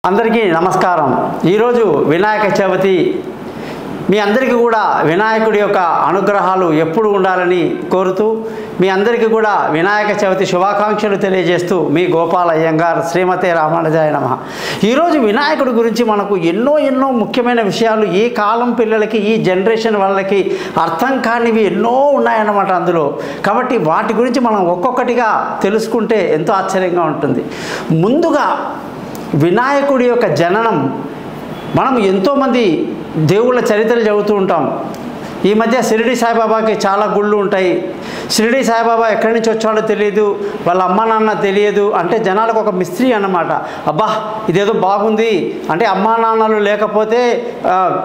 అందరికీ నమస్కారం। ఈరోజు వినాయక చవితి మీ అందరికీ కూడా వినాయకుడి యొక్క అనుగ్రహాలు ఎప్పుడు ఉండాలని కోరుతూ మీ అందరికీ కూడా వినాయక చవితి శుభాకాంక్షలు తెలియజేస్తూ మీ గోపాల్ అయ్యంగార్ శ్రీమతే రామానుజాయ నమః। ఈరోజు వినాయకుడి గురించి మనకు ఎన్నో ముఖ్యమైన విషయాలు ఈ కాలం పిల్లలకి ఈ జనరేషన్ వాళ్ళకి అర్థం కానివి ఎన్నో ఉన్నాయన్నమాట అందులో। కాబట్టి వాటి గురించి మనం ఒక్కొక్కటిగా తెలుసుకుంటే ఎంతో ఆశ్చర్యంగా ఉంటుంది। ముందుగా వినాయకుడి యొక్క జననం మనం ఎంతోమంది దేవుళ్ళ చరిత్రలు చదువుతూ ఉంటాం। ఈ మధ్య షిరిడి సాయిబాబాకి చాలా గుళ్ళు ఉంటాయి। షిరిడి సాయిబాబా ఎక్కడి నుంచి వచ్చాడో తెలియదు, వాళ్ళ అమ్మ నాన్న తెలియదు, అంటే జనాలకు ఒక మిస్టరీ అన్నమాట। అబ్బా ఇదేదో బాగుంది అంటే అమ్మా నాన్నలు లేకపోతే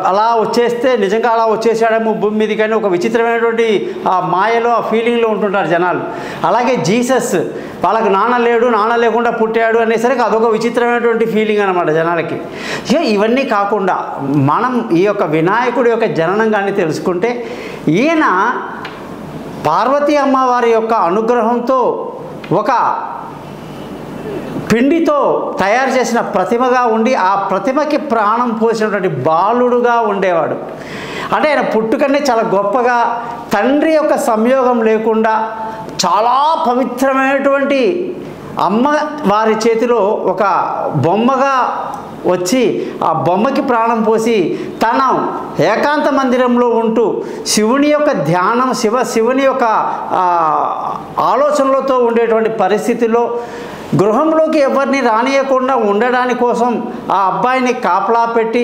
అలా వచ్చేస్తే నిజంగా అలా వచ్చేసాడేమో భూమి మీద, కానీ ఒక విచిత్రమైనటువంటి ఆ మాయలో ఆ ఫీలింగ్లో ఉంటుంటారు జనాలు। అలాగే జీసస్ వాళ్ళకి నాన్న లేడు, నాన్న లేకుండా పుట్టాడు అనేసరికి అదొక విచిత్రమైనటువంటి ఫీలింగ్ అనమాట జనాలకి। ఇవన్నీ కాకుండా మనం ఈ యొక్క వినాయకుడి యొక్క జననం కానీ తెలుసుకుంటే ఈయన పార్వతీ అమ్మవారి యొక్క అనుగ్రహంతో ఒక పిండితో తయారు చేసిన ప్రతిమగా ఉండి ఆ ప్రతిమకి ప్రాణం పోసినటువంటి బాలుడుగా ఉండేవాడు। అంటే ఆయన పుట్టుకనే చాలా గొప్పగా తండ్రి యొక్క సంయోగం లేకుండా చాలా పవిత్రమైనటువంటి అమ్మ వారి చేతిలో ఒక బొమ్మగా వచ్చి ఆ బొమ్మకి ప్రాణం పోసి తన ఏకాంత మందిరంలో ఉంటూ శివుని యొక్క ధ్యానం శివుని యొక్క ఆలోచనలతో ఉండేటువంటి పరిస్థితిలో గృహంలోకి ఎవరిని రానియకుండా ఉండడాని కోసం ఆ అబ్బాయిని కాపలా పెట్టి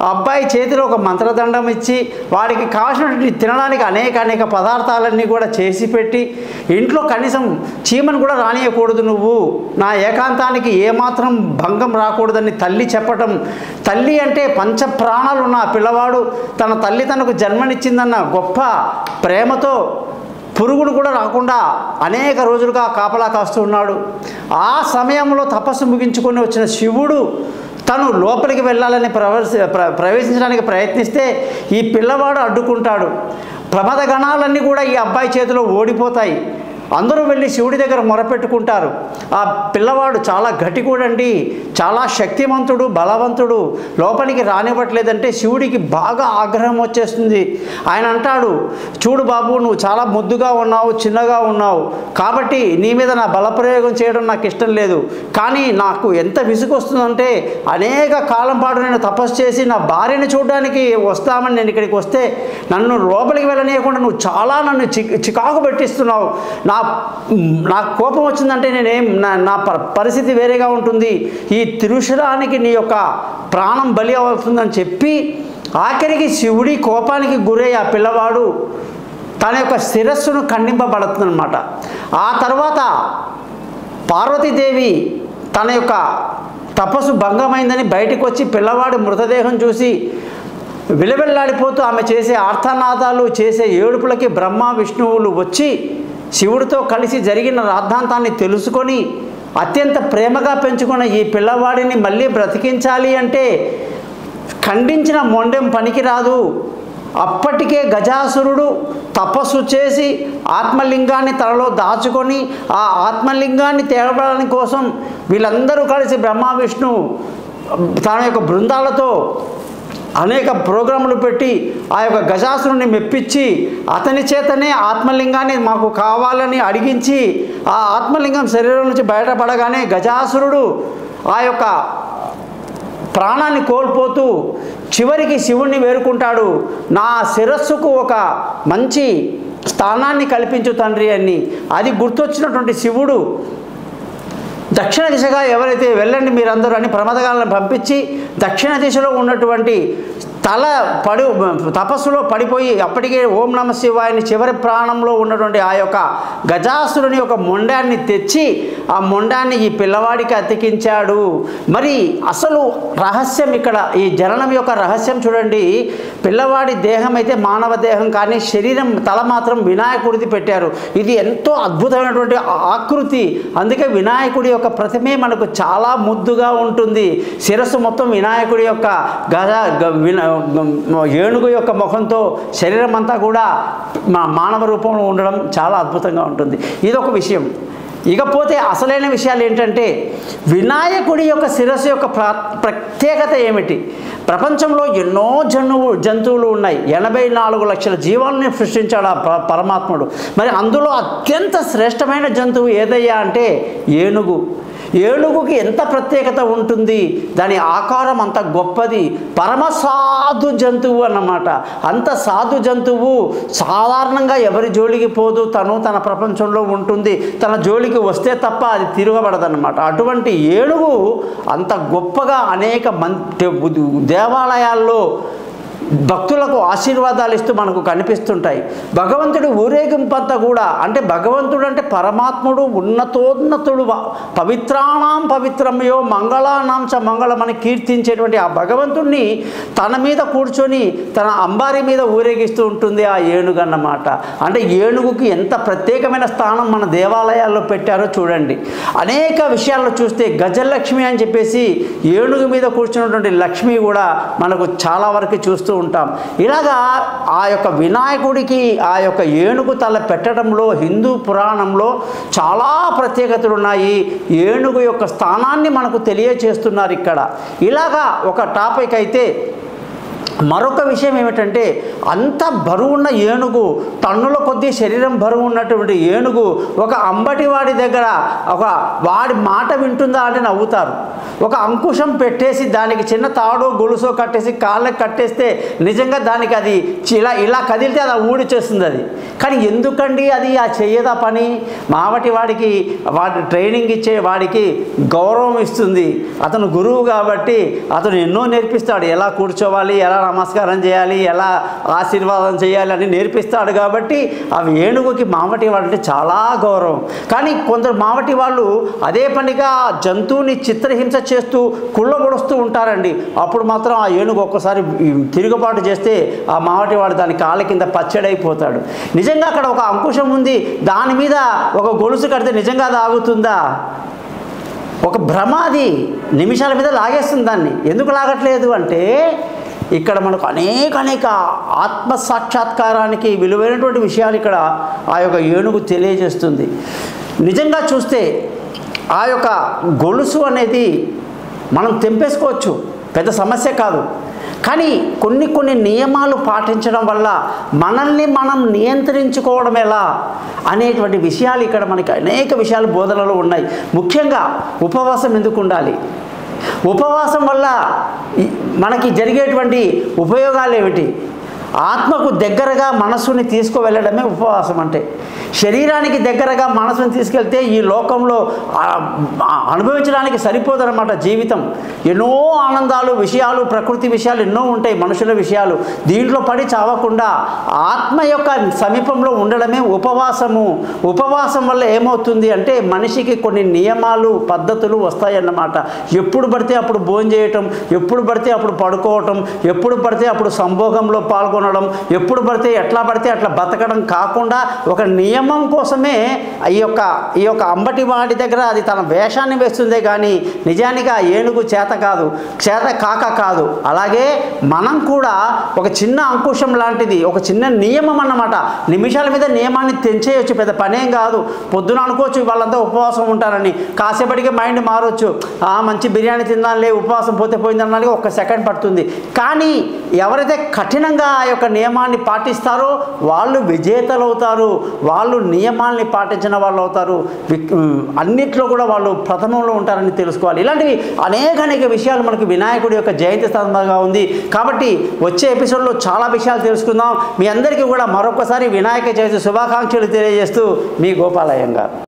ఆ అబ్బాయి చేతిలో ఒక మంత్రదండం ఇచ్చి వాడికి కావాల్సినటువంటి తినడానికి అనేక పదార్థాలన్నీ కూడా చేసి పెట్టి ఇంట్లో కనీసం చీమను కూడా రానియకూడదు, నువ్వు నా ఏకాంతానికి ఏమాత్రం భంగం రాకూడదని తల్లి చెప్పటం। తల్లి అంటే పంచ ప్రాణాలు ఉన్న ఆ పిల్లవాడు తన తల్లి తనకు జన్మనిచ్చిందన్న గొప్ప ప్రేమతో పురుగులు కూడా రాకుండా అనేక రోజులుగా కాపలా కాస్తూ ఉన్నాడు। ఆ సమయంలో తపస్సు ముగించుకొని వచ్చిన శివుడు తను లోపలికి వెళ్ళాలని ప్రవేశించడానికి ప్రయత్నిస్తే ఈ పిల్లవాడు అడ్డుకుంటాడు। ప్రమద గణాలన్నీ కూడా ఈ అబ్బాయి చేతిలో ఓడిపోతాయి। అందరూ వెళ్ళి శివుడి దగ్గర మొరపెట్టుకుంటారు। ఆ పిల్లవాడు చాలా గట్టికూడండి, చాలా శక్తిమంతుడు, బలవంతుడు, లోపలికి రానివ్వట్లేదంటే శివుడికి బాగా ఆగ్రహం వచ్చేస్తుంది। ఆయన అంటాడు, చూడు బాబు నువ్వు చాలా ముద్దుగా ఉన్నావు, చిన్నగా ఉన్నావు, కాబట్టి నీ మీద నా బలప్రయోగం చేయడం నాకు ఇష్టం లేదు, కానీ నాకు ఎంత విసుగు వస్తుందంటే అనేక కాలం పాటు నేను తపస్సు చేసి నా భార్యని చూడడానికి వస్తామని నేను ఇక్కడికి వస్తే నన్ను లోపలికి వెళ్ళనీయకుండా నువ్వు చాలా నన్ను చికాకు పెట్టిస్తున్నావు। నాకు కోపం వచ్చిందంటే నేనేం నా పరిస్థితి వేరేగా ఉంటుంది, ఈ త్రిశూలానికి నీ యొక్క ప్రాణం బలి అవుతుందని చెప్పి ఆఖరికి శివుడి కోపానికి గురై ఆ పిల్లవాడు తన యొక్క శిరస్సును ఖండింపబడుతుందన్నమాట। ఆ తర్వాత పార్వతీదేవి తన యొక్క తపస్సు భంగమైందని బయటకు వచ్చి పిల్లవాడి మృతదేహం చూసి విలవెల్లాడిపోతూ ఆమె చేసే ఆర్తనాదాలు చేసే ఏడుపులకి బ్రహ్మ విష్ణువులు వచ్చి శివుడితో కలిసి జరిగిన రాద్ధాంతాన్ని తెలుసుకొని అత్యంత ప్రేమగా పెంచుకున్న ఈ పిల్లవాడిని మళ్ళీ బ్రతికించాలి అంటే ఖండించిన మొండెం పనికిరాదు। అప్పటికే గజాసురుడు తపస్సు చేసి ఆత్మలింగాన్ని తనలో దాచుకొని ఆ ఆత్మలింగాన్ని తేవడానికి కోసం వీళ్ళందరూ కలిసి బ్రహ్మ విష్ణు తన యొక్క బృందాలతో అనేక ప్రోగ్రాములు పెట్టి ఆ యొక్క గజాసురుని మెప్పించి అతని చేతనే ఆత్మలింగాన్ని మాకు కావాలని అడిగించి ఆ ఆత్మలింగం శరీరం నుంచి బయటపడగానే గజాసురుడు ఆ యొక్క ప్రాణాన్ని కోల్పోతూ చివరికి శివుణ్ణి వేడుకుంటాడు, నా శిరస్సుకు ఒక మంచి స్థానాన్ని కల్పించు తండ్రి అని। అది గుర్తొచ్చినటువంటి శివుడు దక్షిణ దిశగా ఎవరైతే వెళ్ళండి మీరందరూ అని ప్రమదగాలను పంపించి దక్షిణ దిశలో ఉన్నటువంటి తల తపస్సులో పడిపోయి అప్పటికే ఓం నమ శివాయని చివరి ప్రాణంలో ఉన్నటువంటి ఆ యొక్క గజాసురుని యొక్క మొండాన్ని తెచ్చి ఆ మొండాన్ని ఈ పిల్లవాడికి అతికించాడు। మరి అసలు రహస్యం ఇక్కడ ఈ జననం యొక్క రహస్యం చూడండి, పిల్లవాడి దేహం అయితే మానవ దేహం, కానీ శరీరం తల మాత్రం వినాయకుడిది పెట్టారు। ఇది ఎంతో అద్భుతమైనటువంటి ఆకృతి, అందుకే వినాయకుడి యొక్క ప్రతిమే మనకు చాలా ముద్దుగా ఉంటుంది। శిరస్సు మొత్తం వినాయకుడి యొక్క ఏనుగు యొక్క ముఖంతో శరీరం అంతా కూడా మానవ రూపంలో ఉండడం చాలా అద్భుతంగా ఉంటుంది। ఇదొక విషయం। ఇకపోతే అసలైన విషయాలు ఏంటంటే వినాయకుడి యొక్క శిరస్సు యొక్క ప్రత్యేకత ఏమిటి? ప్రపంచంలో ఎన్నో జంతువులు ఉన్నాయి. 84 లక్షల జీవాలని సృష్టించాడు ఆ పరమాత్ముడు. మరి అందులో అత్యంత శ్రేష్టమైన జంతువు ఏదయ్యా అంటే ఏనుగు. ఏనుగుకి ఎంత ప్రత్యేకత ఉంటుంది, దాని ఆకారం అంత గొప్పది, పరమ సాధు జంతువు అన్నమాట. అంత సాధు జంతువు సాధారణంగా ఎవరి జోలికి పోదు, తన ప్రపంచంలో ఉంటుంది, తన జోలికి వస్తే తప్ప అది తిరగబడదన్నమాట. అటువంటి ఏనుగు అంత గొప్పగా అనేక దేవాలయాల్లో భక్తులకు ఆశీర్వాదాలు ఇస్తూ మనకు కనిపిస్తుంటాయి. భగవంతుడి ఊరేగింపంతా కూడా అంటే భగవంతుడు అంటే పరమాత్ముడు ఉన్నతోన్నతుడు, పవిత్రాణం పవిత్రమయో మంగళానాం చ మంగళమని కీర్తించేటువంటి ఆ భగవంతుడిని తన మీద కూర్చొని తన అంబారి మీద ఊరేగిస్తూ ఉంటుంది ఆ ఏనుగు అన్నమాట. అంటే ఏనుగుకి ఎంత ప్రత్యేకమైన స్థానం మన దేవాలయాల్లో పెట్టారో చూడండి. అనేక విషయాల్లో చూస్తే గజలక్ష్మి అని చెప్పేసి ఏనుగు మీద కూర్చున్నటువంటి లక్ష్మి కూడా మనకు చాలా వరకు చూస్తూ ఉంటాం. ఇలాగా ఆ యొక్క వినాయకుడికి ఆ యొక్క ఏనుగు తల పెట్టడంలో హిందూ పురాణంలో చాలా ప్రత్యేకతలు ఉన్నాయి. ఏనుగు యొక్క స్థానాన్ని మనకు తెలియచేస్తున్నారు ఇక్కడ. ఇలాగా ఒక టాపిక్ అయితే మరొక విషయం ఏమిటంటే అంత బరువున్న ఏనుగు, టన్నుల కొద్దీ శరీరం బరువు ఉన్నటువంటి ఏనుగు ఒక అంబటివాడి దగ్గర వాడి మాట వింటుందా అంటే నవ్వుతారు. ఒక అంకుశం పెట్టేసి దానికి చిన్న తాడో గొలుసో కట్టేసి కాళ్ళకి కట్టేస్తే నిజంగా దానికి అది ఇలా కదిలితే అది ఊడిచేస్తుంది అది. కానీ ఎందుకండి అది ఆ చెయ్యదా పని? వాడికి ట్రైనింగ్ ఇచ్చే వాడికి గౌరవం ఇస్తుంది. అతను గురువు కాబట్టి అతను ఎన్నో నేర్పిస్తాడు. ఎలా కూర్చోవాలి, ఎలా నమస్కారం చేయాలి, ఎలా ఆశీర్వాదం చేయాలి అని నేర్పిస్తాడు. కాబట్టి అవి ఏనుగుకి మావటి వాళ్ళంటే చాలా గౌరవం. కానీ కొందరు మావటి వాళ్ళు అదే పనిగా జంతువుని చిత్రహింస చేస్తూ కుళ్ళబొడుస్తూ ఉంటారండి. అప్పుడు మాత్రం ఆ ఏనుగు ఒక్కసారి తిరుగుబాటు చేస్తే ఆ మావటి వాడు దాని కాళ్ళ కింద పచ్చడైపోతాడు. నిజంగా అక్కడ ఒక అంకుశం ఉంది, దాని మీద ఒక గొలుసు కడితే నిజంగా అది ఆగుతుందా? ఒక భ్రమ, అది నిమిషాల మీద లాగేస్తుంది దాన్ని. ఎందుకు లాగట్లేదు అంటే ఇక్కడ మనకు అనేక ఆత్మ సాక్షాత్కారానికి విలువైనటువంటి విషయాలు ఇక్కడ ఆ యొక్క ఏనుగు తెలియజేస్తుంది. నిజంగా చూస్తే ఆ యొక్క గొలుసు అనేది మనం తెంపేసుకోవచ్చు, పెద్ద సమస్య కాదు. కానీ కొన్ని నియమాలు పాటించడం వల్ల మనల్ని మనం నియంత్రించుకోవడం ఎలా అనేటువంటి విషయాలు ఇక్కడ మనకి అనేక విషయాలు బోధనలు ఉన్నాయి. ముఖ్యంగా ఉపవాసం ఎందుకు ఉండాలి, ఉపవాసం వల్ల మనకి జరిగేటువంటి ఉపయోగాలు ఏమిటి? ఆత్మకు దగ్గరగా మనస్సుని తీసుకువెళ్ళడమే ఉపవాసం అంటే. శరీరానికి దగ్గరగా మనసుని తీసుకెళ్తే ఈ లోకంలో అనుభవించడానికి సరిపోదన్నమాట జీవితం. ఎన్నో ఆనందాలు, విషయాలు, ప్రకృతి విషయాలు ఎన్నో ఉంటాయి, మనుషుల విషయాలు. దీంట్లో పడి చావకుండా ఆత్మ యొక్క సమీపంలో ఉండడమే ఉపవాసము. ఉపవాసం వల్ల ఏమవుతుంది అంటే మనిషికి కొన్ని నియమాలు, పద్ధతులు వస్తాయన్నమాట. ఎప్పుడు పడితే అప్పుడు భోజనం చేయటం, ఎప్పుడు పడితే అప్పుడు పడుకోవటం, ఎప్పుడు పడితే అప్పుడు సంభోగంలో పాల్గొనడం, ఎప్పుడు పడితే ఎట్లా పడితే అట్లా బతకడం కాకుండా ఒక నియమం కోసమే ఈ యొక్క అంబటి వాడి దగ్గర అది తన వేషాన్ని వేస్తుందే కానీ నిజానికి ఆ ఏనుగు చేత కాదు. అలాగే మనం కూడా ఒక చిన్న అంకుశం లాంటిది, ఒక చిన్న నియమం అన్నమాట. నిమిషాల మీద నియమాన్ని తెంచేయచ్చు, పెద్ద పనేం కాదు. పొద్దున అనుకోవచ్చు వాళ్ళంతా ఉపవాసం ఉంటారని, కాసేపటికి మైండ్ మారవచ్చు. మంచి బిర్యానీ తిందాంలే, ఉపవాసం పోతే పోయిందనడానికి 1 సెకండ్ పడుతుంది. కానీ ఎవరైతే కఠినంగా ఆ యొక్క నియమాన్ని పాటిస్తారో వాళ్ళు విజేతలు అవుతారు, వాళ్ళు నియమాల్ని పాటించిన వాళ్ళు అవుతారు, అన్నిట్లో కూడా వాళ్ళు ప్రథమంలో ఉంటారని తెలుసుకోవాలి. ఇలాంటివి అనేక విషయాలు మనకి వినాయకుడి యొక్క జయంతి సందర్భంగా ఉంది. కాబట్టి వచ్చే ఎపిసోడ్లో చాలా విషయాలు తెలుసుకుందాం. మీ అందరికీ కూడా మరొకసారి వినాయక చవితి శుభాకాంక్షలు తెలియజేస్తూ మీ గోపాలయ్య గారు.